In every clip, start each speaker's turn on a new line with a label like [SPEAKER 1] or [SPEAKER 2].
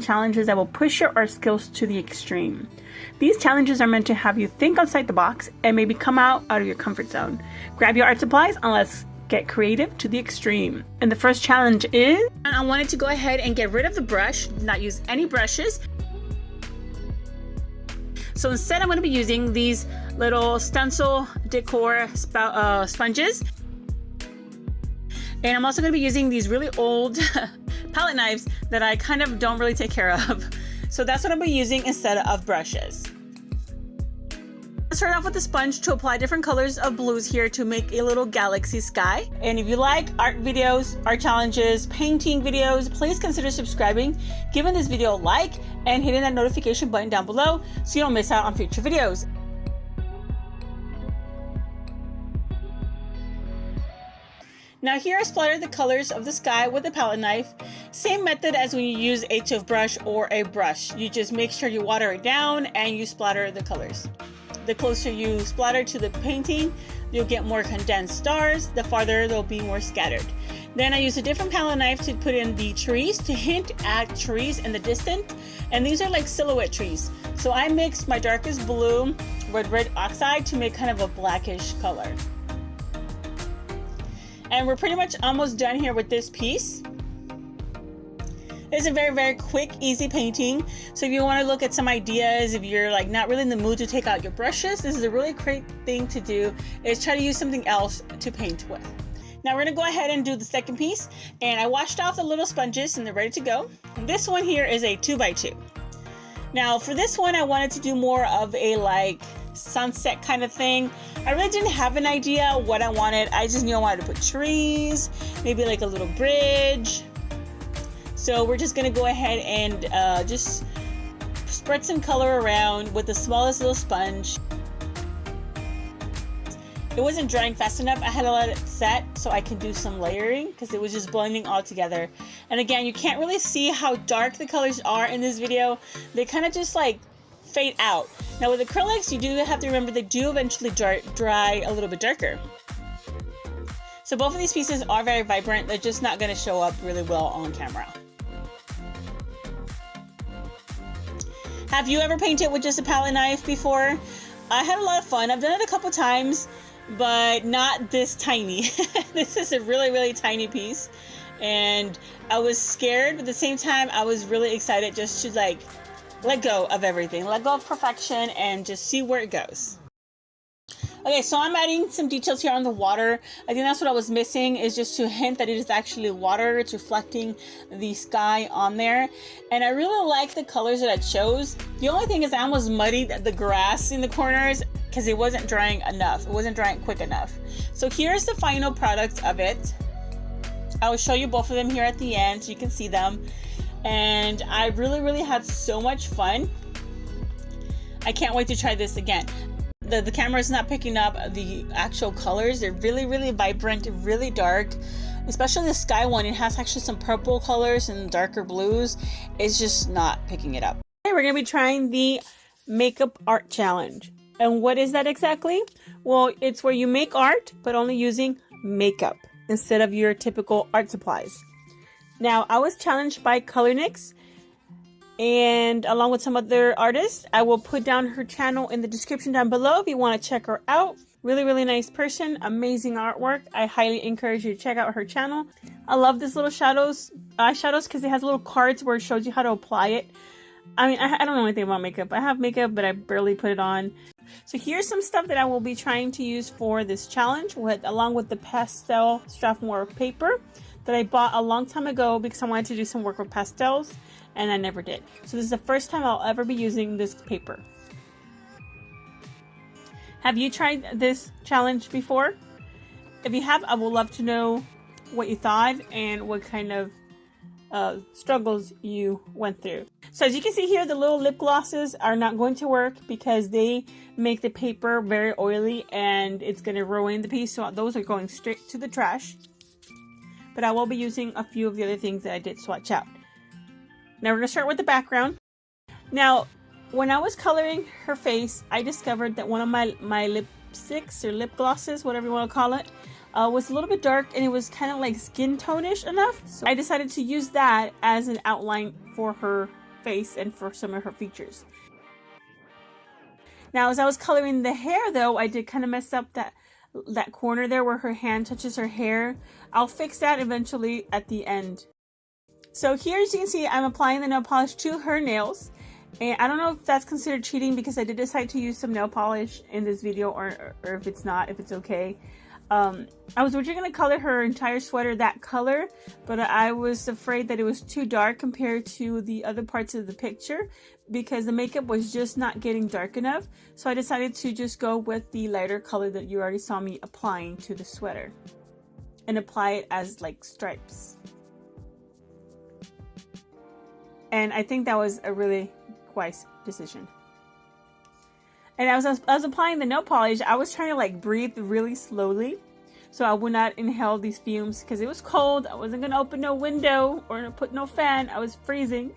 [SPEAKER 1] Challenges that will push your art skills to the extreme. These challenges are meant to have you think outside the box and maybe come out of your comfort zone. Grab your art supplies and let's get creative to the extreme. And the first challenge is, I wanted to go ahead and get rid of the brush, not use any brushes. So instead I'm going to be using these little stencil decor sponges. And I'm also going to be using these really old palette knives that I kind of don't really take care of. So that's what I'll be using instead of brushes. Let's start off with the sponge to apply different colors of blues here to make a little galaxy sky. And if you like art videos, art challenges, painting videos, please consider subscribing, giving this video a like, and hitting that notification button down below so you don't miss out on future videos. Now here I splattered the colors of the sky with a palette knife. Same method as when you use a HF brush or a brush. You just make sure you water it down and you splatter the colors. The closer you splatter to the painting, you'll get more condensed stars. The farther they'll be more scattered. Then I use a different palette knife to put in the trees to hint at trees in the distance. And these are like silhouette trees. So I mixed my darkest blue with red oxide to make kind of a blackish color. And we're pretty much almost done here with this piece. It's a very, very quick, easy painting. So if you want to look at some ideas, if you're like not really in the mood to take out your brushes, this is a really great thing to do, is try to use something else to paint with. Now we're gonna go ahead and do the second piece. And I washed off the little sponges and they're ready to go. And this one here is a 2x2. Now for this one, I wanted to do more of a like sunset kind of thing. I really didn't have an idea what I wanted. I just knew I wanted to put trees, maybe like a little bridge. So we're just gonna go ahead and just spread some color around with the smallest little sponge. It wasn't drying fast enough. I had to let it set so I can do some layering because it was just blending all together. And again, you can't really see how dark the colors are in this video. They kind of just like fade out. Now with acrylics, you do have to remember they do eventually dry a little bit darker. So both of these pieces are very vibrant. They're just not going to show up really well on camera. Have you ever painted with just a palette knife before? I had a lot of fun. I've done it a couple times, but not this tiny. This is a really, really tiny piece. And I was scared, but at the same time, I was really excited just to like let go of everything, let go of perfection and just see where it goes. Okay, so I'm adding some details here on the water. I think that's what I was missing, is just to hint that it is actually water. It's reflecting the sky on there. And I really like the colors that I chose. The only thing is I almost muddied the grass in the corners because it wasn't drying enough. It wasn't drying quick enough. So here's the final product of it. I will show you both of them here at the end so you can see them. And I really, really had so much fun. I can't wait to try this again. The camera is not picking up the actual colors. They're really, really vibrant, really dark. Especially the sky one, it has actually some purple colors and darker blues. It's just not picking it up. Okay, we're gonna be trying the makeup art challenge. And what is that exactly? Well, it's where you make art, but only using makeup instead of your typical art supplies. Now, I was challenged by ColorNix, and along with some other artists. I will put down her channel in the description down below if you want to check her out. Really, really nice person, amazing artwork. I highly encourage you to check out her channel. I love this little eyeshadows because it has little cards where it shows you how to apply it. I mean, I don't know anything about makeup. I have makeup, but I barely put it on. So here's some stuff that I will be trying to use for this challenge, along with the pastel Strathmore paper that I bought a long time ago because I wanted to do some work with pastels, and I never did. So this is the first time I'll ever be using this paper. Have you tried this challenge before? If you have, I would love to know what you thought and what kind of struggles you went through. So as you can see here, the little lip glosses are not going to work because they make the paper very oily and it's going to ruin the piece. So those are going straight to the trash. But I will be using a few of the other things that I did swatch out. Now we're going to start with the background. Now, when I was coloring her face, I discovered that one of my lipsticks or lip glosses, whatever you want to call it, was a little bit dark and it was kind of like skin tone-ish enough. So I decided to use that as an outline for her face and for some of her features. Now, as I was coloring the hair, though, I did kind of mess up that corner there where her hand touches her hair. I'll fix that eventually at the end. So here, as you can see, I'm applying the nail polish to her nails. And I don't know if that's considered cheating because I did decide to use some nail polish in this video, or if it's not, if it's okay. I was originally going to color her entire sweater that color, but I was afraid that it was too dark compared to the other parts of the picture because the makeup was just not getting dark enough. So I decided to just go with the lighter color that you already saw me applying to the sweater and apply it as like stripes. And I think that was a really wise decision. And as I was applying the nail polish, I was trying to like breathe really slowly so I would not inhale these fumes because it was cold. I wasn't going to open no window or put no fan. I was freezing.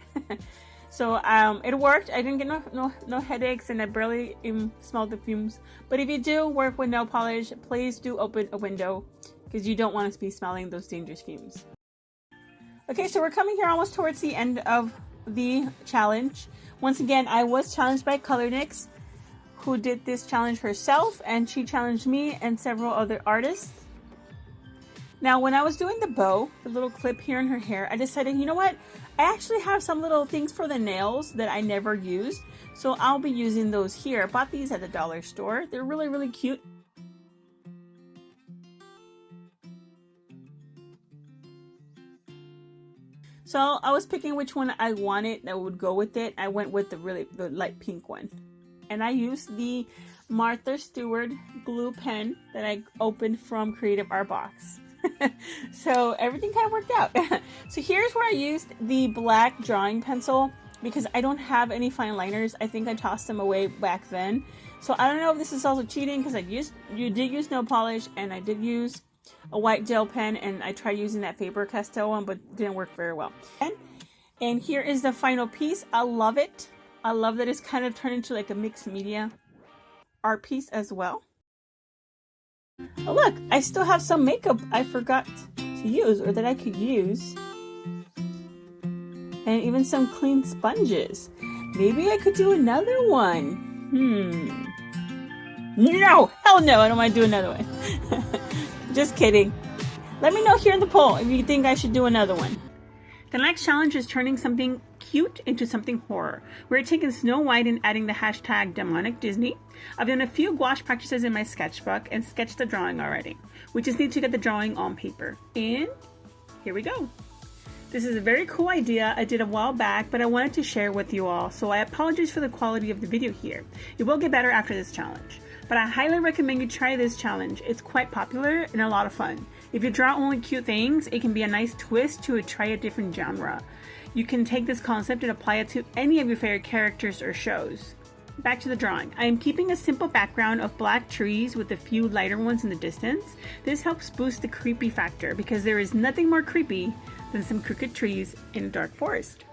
[SPEAKER 1] So it worked. I didn't get no headaches, and I barely even smelled the fumes. But if you do work with nail polish, please do open a window because you don't want to be smelling those dangerous fumes. Okay, so we're coming here almost towards the end of the challenge. Once again, I was challenged by ColorNix, who did this challenge herself, and she challenged me and several other artists. Now, when I was doing the bow, the little clip here in her hair, I decided, you know what? I actually have some little things for the nails that I never used, so I'll be using those here. I bought these at the dollar store. They're really, really cute. So I was picking which one I wanted that would go with it. I went with the light pink one. And I used the Martha Stewart glue pen that I opened from Creative Art Box. So everything kind of worked out. So here's where I used the black drawing pencil because I don't have any fine liners. I think I tossed them away back then. So I don't know if this is also cheating because you did use nail polish and I did use a white gel pen, and I tried using that Faber-Castell one, but it didn't work very well. And here is the final piece. I love it. I love that it's kind of turned into like a mixed media art piece as well. Oh look, I still have some makeup I forgot to use or that I could use. And even some clean sponges. Maybe I could do another one. No! Hell no, I don't want to do another one. Just kidding. Let me know here in the poll if you think I should do another one. The next challenge is turning something cute into something horror. We're taking Snow White and adding the hashtag Demonic Disney. I've done a few gouache practices in my sketchbook and sketched the drawing already. We just need to get the drawing on paper. And here we go. This is a very cool idea I did a while back, but I wanted to share with you all, so I apologize for the quality of the video here. It will get better after this challenge. But I highly recommend you try this challenge. It's quite popular and a lot of fun. If you draw only cute things, it can be a nice twist to try a different genre. You can take this concept and apply it to any of your favorite characters or shows. Back to the drawing. I am keeping a simple background of black trees with a few lighter ones in the distance. This helps boost the creepy factor because there is nothing more creepy than some crooked trees in a dark forest.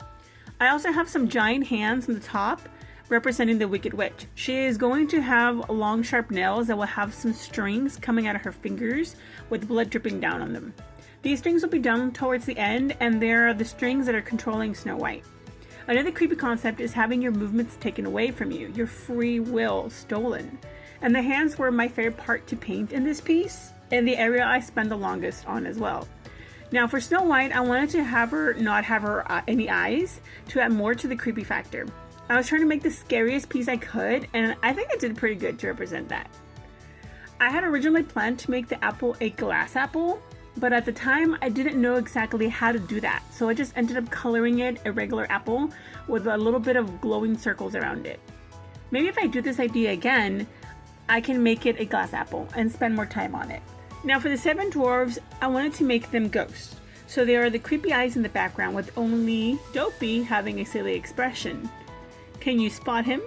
[SPEAKER 1] I also have some giant hands on the top representing the Wicked Witch. She is going to have long sharp nails that will have some strings coming out of her fingers with blood dripping down on them. These strings will be done towards the end, and they're the strings that are controlling Snow White. Another creepy concept is having your movements taken away from you, your free will stolen. And the hands were my favorite part to paint in this piece, and the area I spent the longest on as well. Now for Snow White, I wanted to have her not have any eyes to add more to the creepy factor. I was trying to make the scariest piece I could, and I think I did pretty good to represent that. I had originally planned to make the apple a glass apple, but at the time I didn't know exactly how to do that, so I just ended up coloring it a regular apple with a little bit of glowing circles around it. Maybe if I do this idea again, I can make it a glass apple and spend more time on it. Now for the 7 dwarves, I wanted to make them ghosts. So they are the creepy eyes in the background with only Dopey having a silly expression. Can you spot him?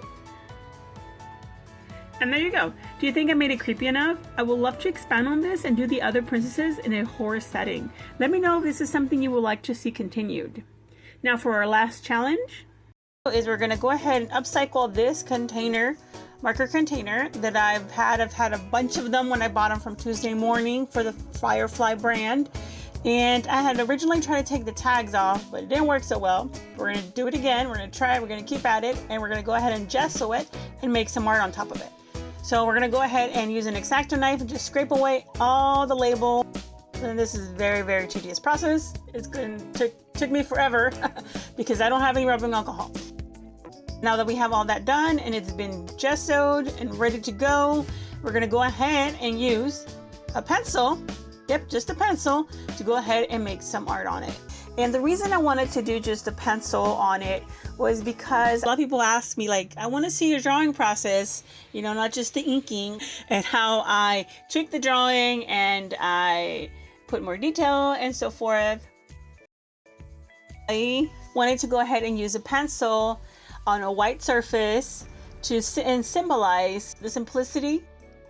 [SPEAKER 1] And there you go. Do you think I made it creepy enough? I would love to expand on this and do the other princesses in a horror setting. Let me know if this is something you would like to see continued. Now for our last challenge, we're going to go ahead and upcycle this marker container that I've had a bunch of them when I bought them from Tuesday Morning for the Firefly brand. And I had originally tried to take the tags off, but it didn't work so well. We're going to do it again. We're going to try it. We're going to keep at it, and we're going to go ahead and gesso it and make some art on top of it. So we're going to go ahead and use an X-Acto knife and just scrape away all the label. And this is a very, very tedious process. It's going to took me forever because I don't have any rubbing alcohol. Now that we have all that done and it's been gessoed and ready to go, we're going to go ahead and use a pencil. Yep, just a pencil to go ahead and make some art on it. And the reason I wanted to do just a pencil on it was because a lot of people ask me, like, I want to see your drawing process, you know, not just the inking, and how I tweak the drawing and I put more detail and so forth. I wanted to go ahead and use a pencil on a white surface to symbolize the simplicity,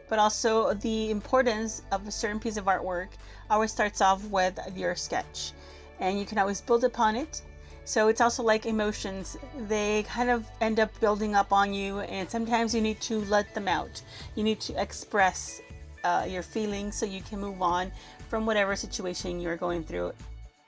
[SPEAKER 1] but also the importance of a certain piece of artwork. Always starts off with your sketch, and you can always build upon it. So it's also like emotions. They kind of end up building up on you, and sometimes you need to let them out. You need to express your feelings so you can move on from whatever situation you're going through.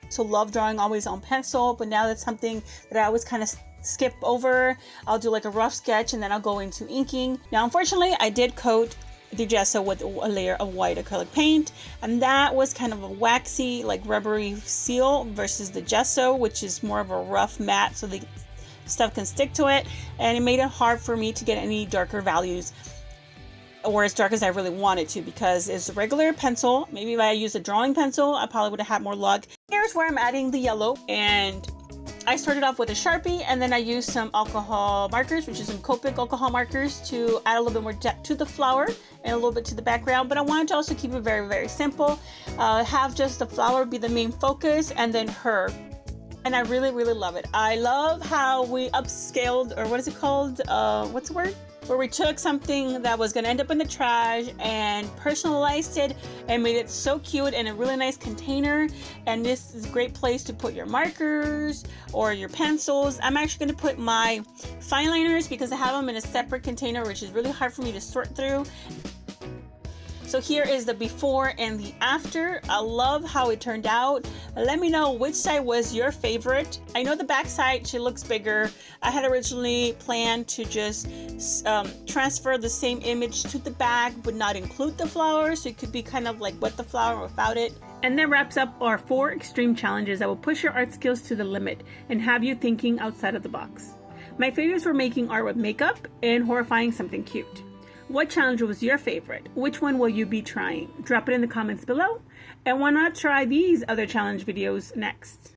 [SPEAKER 1] So love drawing always on pencil, but now that's something that I always kind of skip over. I'll do like a rough sketch and then I'll go into inking. Now, unfortunately, I did coat the gesso with a layer of white acrylic paint, and that was kind of a waxy, like rubbery seal versus the gesso, which is more of a rough matte so the stuff can stick to it, and it made it hard for me to get any darker values or as dark as I really wanted to, because it's a regular pencil. Maybe if I used a drawing pencil, I probably would have had more luck. Here's where I'm adding the yellow, and I started off with a Sharpie, and then I used some alcohol markers, which is some Copic alcohol markers, to add a little bit more depth to the flower and a little bit to the background. But I wanted to also keep it very, very simple. Have just the flower be the main focus, and then her. And I really, really love it. I love how we upscaled, or what is it called? What's the word? Where we took something that was going to end up in the trash and personalized it and made it so cute in a really nice container. And this is a great place to put your markers or your pencils. I'm actually going to put my fine liners because I have them in a separate container, which is really hard for me to sort through. So here is the before and the after. I love how it turned out. Let me know which side was your favorite. I know the back side, she looks bigger. I had originally planned to just transfer the same image to the back, but not include the flower, so it could be kind of like with the flower without it. And that wraps up our 4 extreme challenges that will push your art skills to the limit and have you thinking outside of the box. My favorites were making art with makeup and horrifying something cute. What challenge was your favorite? Which one will you be trying? Drop it in the comments below. And why not try these other challenge videos next?